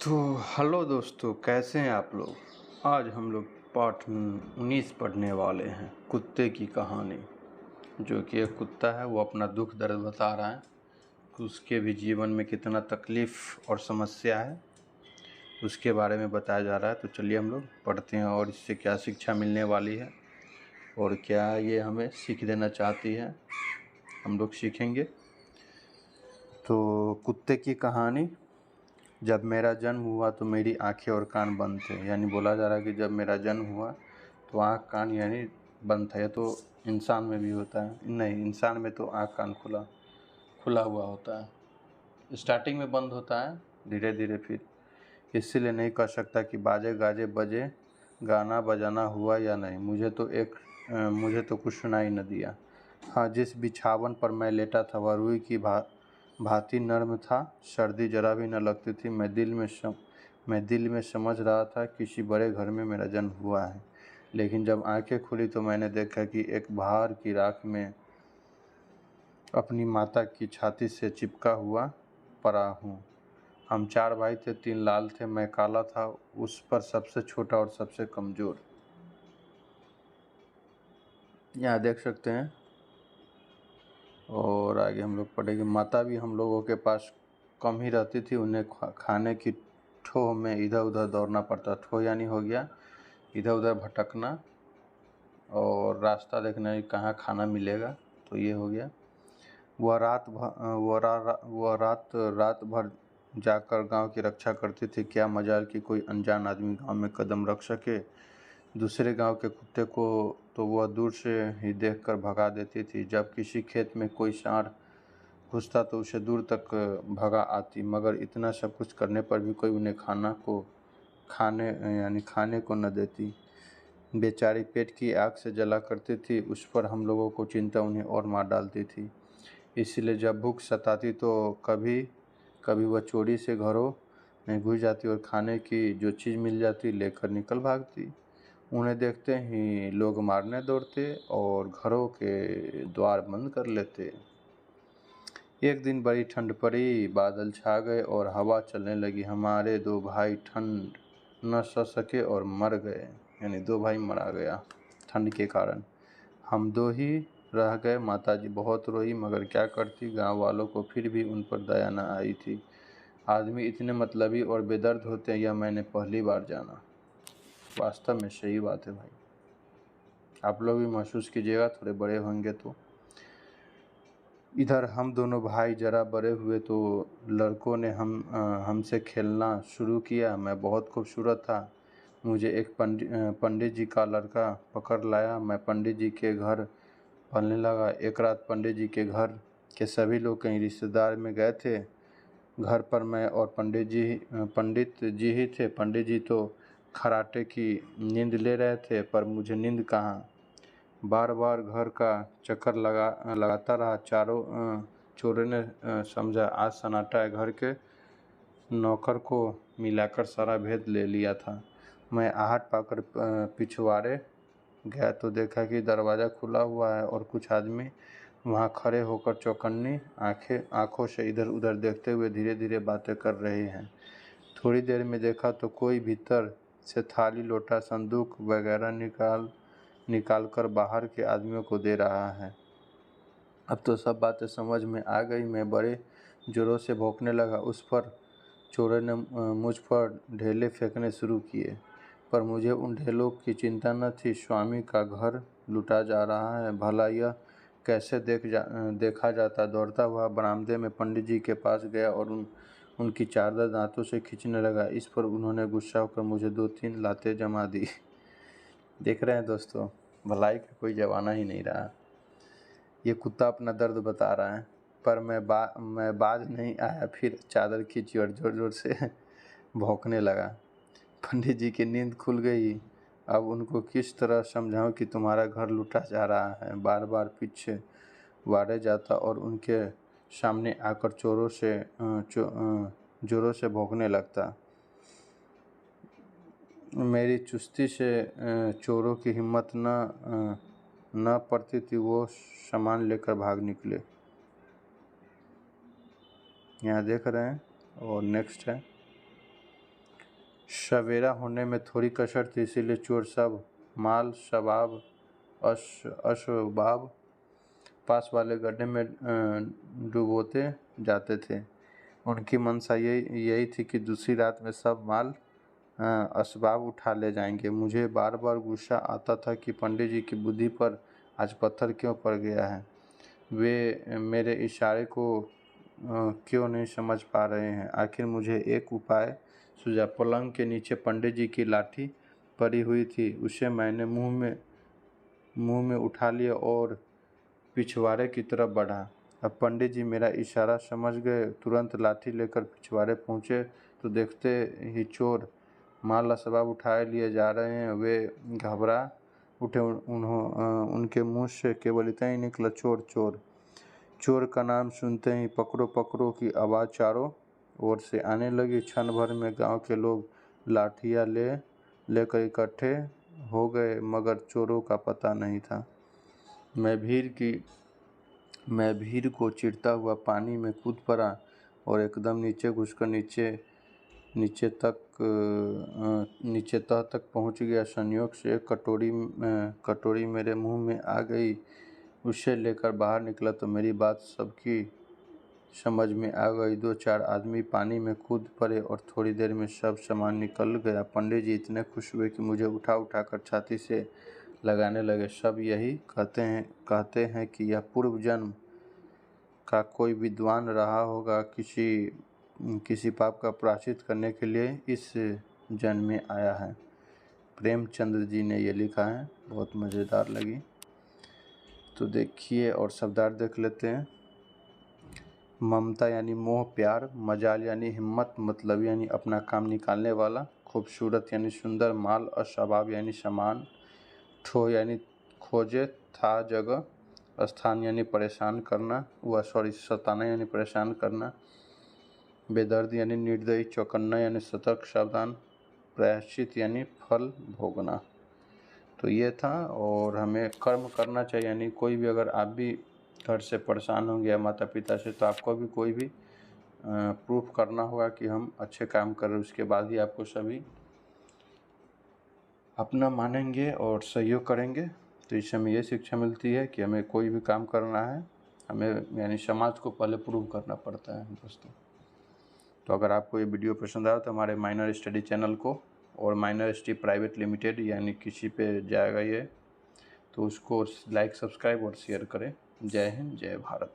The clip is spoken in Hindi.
तो हेलो दोस्तों, कैसे हैं आप लोग। आज हम लोग पाठ 19 पढ़ने वाले हैं, कुत्ते की कहानी। जो कि एक कुत्ता है, वो अपना दुख दर्द बता रहा है कि उसके भी जीवन में कितना तकलीफ़ और समस्या है, उसके बारे में बताया जा रहा है। तो चलिए हम लोग पढ़ते हैं और इससे क्या शिक्षा मिलने वाली है और क्या ये हमें सीख देना चाहती है, हम लोग सीखेंगे। तो कुत्ते की कहानी। जब मेरा जन्म हुआ तो मेरी आंखें और कान बंद थे। यानी बोला जा रहा है कि जब मेरा जन्म हुआ तो आँख कान यानी बंद था। ये तो इंसान में भी होता है, नहीं इंसान में तो आँख कान खुला खुला हुआ होता है। स्टार्टिंग में बंद होता है, धीरे धीरे फिर। इसीलिए नहीं कह सकता कि बाजे गाजे बजे, गाना बजाना हुआ या नहीं। मुझे तो कुछ सुनाई न दिया। हाँ, जिस बिछावन पर मैं लेटा था वह रुई की भांति नर्म था। सर्दी जरा भी न लगती थी। मैं दिल में समझ रहा था किसी बड़े घर में मेरा जन्म हुआ है। लेकिन जब आंखें खुली तो मैंने देखा कि एक बाहर की राख में अपनी माता की छाती से चिपका हुआ पड़ा हूँ। हम 4 भाई थे, 3 लाल थे, मैं काला था, उस पर सबसे छोटा और सबसे कमज़ोर। यहाँ देख सकते हैं। और आगे हम लोग पढ़ेंगे। माता भी हम लोगों के पास कम ही रहती थी। उन्हें खाने की ठोह में इधर उधर दौड़ना पड़ता। ठोह यानी हो गया इधर उधर भटकना और रास्ता देखना कि कहाँ खाना मिलेगा, तो ये हो गया। वह रात भर जाकर गांव की रक्षा करती थी। क्या मजाल कि कोई अनजान आदमी गांव में कदम रख सके। दूसरे गांव के कुत्ते को तो वह दूर से ही देखकर भगा देती थी। जब किसी खेत में कोई सांड घुसता तो उसे दूर तक भगा आती। मगर इतना सब कुछ करने पर भी कोई उन्हें खाने को न देती। बेचारी पेट की आग से जला करती थी। उस पर हम लोगों को चिंता उन्हें और मार डालती थी। इसलिए जब भूख सताती तो कभी कभी वह चोरी से घरों में घुस जाती और खाने की जो चीज़ मिल जाती लेकर निकल भागती। उन्हें देखते ही लोग मारने दौड़ते और घरों के द्वार बंद कर लेते। एक दिन बड़ी ठंड पड़ी, बादल छा गए और हवा चलने लगी। हमारे 2 भाई ठंड न सह सके और मर गए। यानी 2 भाई मरा गया ठंड के कारण। हम 2 ही रह गए। माताजी बहुत रोई, मगर क्या करती, गांव वालों को फिर भी उन पर दया न आई थी। आदमी इतने मतलबी और बेदर्द होते हैं, यह मैंने पहली बार जाना। वास्तव में सही बात है भाई, आप लोग भी महसूस कीजिएगा, थोड़े बड़े होंगे तो। इधर हम दोनों भाई जरा बड़े हुए तो लड़कों ने हमसे खेलना शुरू किया। मैं बहुत खूबसूरत था। मुझे एक पंडित जी का लड़का पकड़ लाया। मैं पंडित जी के घर पलने लगा। एक रात पंडित जी के घर के सभी लोग कहीं रिश्तेदार में गए थे। घर पर मैं और पंडित जी ही थे। पंडित जी तो खराटे की नींद ले रहे थे, पर मुझे नींद कहाँ। बार बार घर का चक्कर लगाता रहा। चोरों ने समझा आज सन्नाटा है। घर के नौकर को मिलाकर सारा भेद ले लिया था। मैं आहट पाकर पिछवाड़े गया तो देखा कि दरवाज़ा खुला हुआ है और कुछ आदमी वहाँ खड़े होकर चौकन्नी आंखों से इधर उधर देखते हुए धीरे धीरे बातें कर रहे हैं। थोड़ी देर में देखा तो कोई भीतर से थाली लोटा संदूक वगैरह निकाल कर बाहर के आदमियों को दे रहा है। अब तो सब बातें समझ में आ गई। मैं बड़े ज़ोरों से भौंकने लगा। उस पर चोरों ने मुझ पर ढेले फेंकने शुरू किए, पर मुझे उन ढेलों की चिंता न थी। स्वामी का घर लूटा जा रहा है, भला यह कैसे देखा जाता। दौड़ता हुआ बरामदे में पंडित जी के पास गया और उनकी चादर दांतों से खींचने लगा। इस पर उन्होंने गुस्सा होकर मुझे 2-3 लातें जमा दी। देख रहे हैं दोस्तों, भलाई का कोई जमाना ही नहीं रहा। ये कुत्ता अपना दर्द बता रहा है, पर मैं बाज नहीं आया। फिर चादर खींची और जोर जोर से भौंकने लगा। पंडित जी की नींद खुल गई। अब उनको किस तरह समझाऊं कि तुम्हारा घर लूटा जा रहा है। बार बार पीछे वाड़े जाता और उनके सामने आकर जोरों से भौंकने लगता। मेरी चुस्ती से चोरों की हिम्मत न पड़ती थी। वो सामान लेकर भाग निकले। यहाँ देख रहे हैं। और नेक्स्ट है। सवेरा होने में थोड़ी कसर थी, इसीलिए चोर सब माल शबाब असबाब पास वाले गड्ढे में डुबोते जाते थे। उनकी मंशा यही थी कि दूसरी रात में सब माल असबाब उठा ले जाएंगे। मुझे बार बार गुस्सा आता था कि पंडित जी की बुद्धि पर आज पत्थर क्यों पड़ गया है। वे मेरे इशारे को क्यों नहीं समझ पा रहे हैं। आखिर मुझे एक उपाय सूझा। पलंग के नीचे पंडित जी की लाठी पड़ी हुई थी, उसे मैंने मुंह में उठा लिया और पिछवाड़े की तरफ बढ़ा। अब पंडित जी मेरा इशारा समझ गए। तुरंत लाठी लेकर पिछवाड़े पहुँचे तो देखते ही चोर माल असबाब उठाए लिए जा रहे हैं। वे घबरा उठे। उनके मुंह से केवल इतना ही निकला, चोर चोर। चोर का नाम सुनते ही पकड़ो पकड़ो की आवाज़ चारों ओर से आने लगी। क्षण भर में गांव के लोग लाठियाँ लेकर इकट्ठे हो गए, मगर चोरों का पता नहीं था। मैं भीड़ को चीरता हुआ पानी में कूद पड़ा और एकदम नीचे घुसकर नीचे तह तक पहुंच गया। संयोग से एक कटोरी मेरे मुंह में आ गई। उसे लेकर बाहर निकला तो मेरी बात सबकी समझ में आ गई। 2-4 आदमी पानी में कूद पड़े और थोड़ी देर में सब सामान निकल गया। पंडित जी इतने खुश हुए कि मुझे उठा कर छाती से लगाने लगे। सब यही कहते हैं कि यह पूर्व जन्म का कोई विद्वान रहा होगा, किसी पाप का प्रायश्चित करने के लिए इस जन्म में आया है। प्रेमचंद्र जी ने ये लिखा है, बहुत मज़ेदार लगी। तो देखिए और शब्दार्थ देख लेते हैं। ममता यानी मोह प्यार, मजाल यानी हिम्मत मतलब यानी अपना काम निकालने वाला, खूबसूरत यानी सुंदर, माल असबाब यानी सामान, ठो यानी खोजे था जगह, स्थान यानी परेशान करना सताना यानी परेशान करना, बेदर्द यानी निर्दयी, चौकन्ना यानी सतर्क सावधान, प्रायश्चित यानी फल भोगना। तो ये था। और हमें कर्म करना चाहिए, यानी कोई भी अगर आप भी घर से परेशान होंगे या माता पिता से, तो आपको भी कोई भी प्रूफ करना होगा कि हम अच्छे काम कर रहे हैं। उसके बाद ही आपको सभी अपना मानेंगे और सहयोग करेंगे। तो इससे हमें ये शिक्षा मिलती है कि हमें कोई भी काम करना है, हमें यानी समाज को पहले प्रूव करना पड़ता है दोस्तों। तो अगर आपको ये वीडियो पसंद आया तो हमारे माइनर स्टडी चैनल को और माइनर स्टडी प्राइवेट लिमिटेड यानी किसी पे जाएगा ये, तो उसको लाइक सब्सक्राइब और शेयर करें। जय हिंद, जय भारत।